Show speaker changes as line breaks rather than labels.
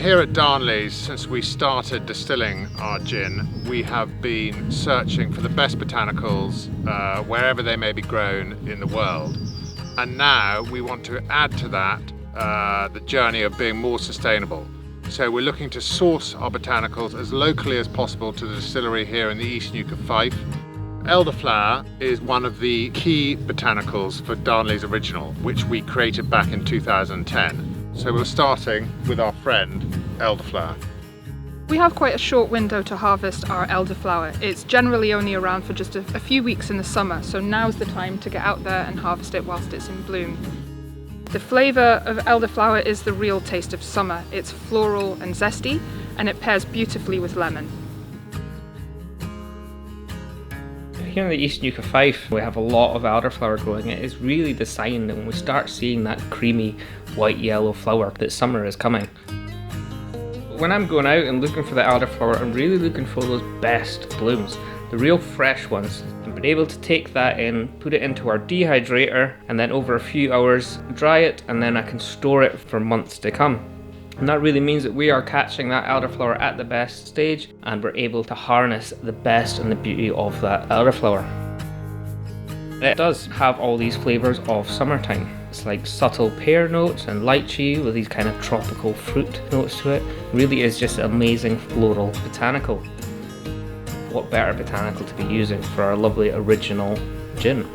Here at Darnley, since we started distilling our gin, we have been searching for the best botanicals wherever they may be grown in the world. And now we want to add to that the journey of being more sustainable. So we're looking to source our botanicals as locally as possible to the distillery here in the East Neuk of Fife. Elderflower is one of the key botanicals for Darnley's Original, which we created back in 2010. So we're starting with our friend, Elderflower.
We have quite a short window to harvest our elderflower. It's generally only around for just a few weeks in the summer, so now's the time to get out there and harvest it whilst it's in bloom. The flavour of elderflower is the real taste of summer. It's floral and zesty, and it pairs beautifully with lemon.
Here in the East Neuk of Fife, we have a lot of elderflower growing. It is really the sign that when we start seeing that creamy white-yellow flower, that summer is coming. When I'm going out and looking for the elderflower, I'm really looking for those best blooms, the real fresh ones. And being able to take that in, put it into our dehydrator, and then over a few hours dry it, and then I can store it for months to come. And that really means that we are catching that elderflower at the best stage, and we're able to harness the best and the beauty of that elderflower. It does have all these flavours of summertime. It's like subtle pear notes and lychee with these kind of tropical fruit notes to it. It really is just an amazing floral botanical. What better botanical to be using for our lovely original gin?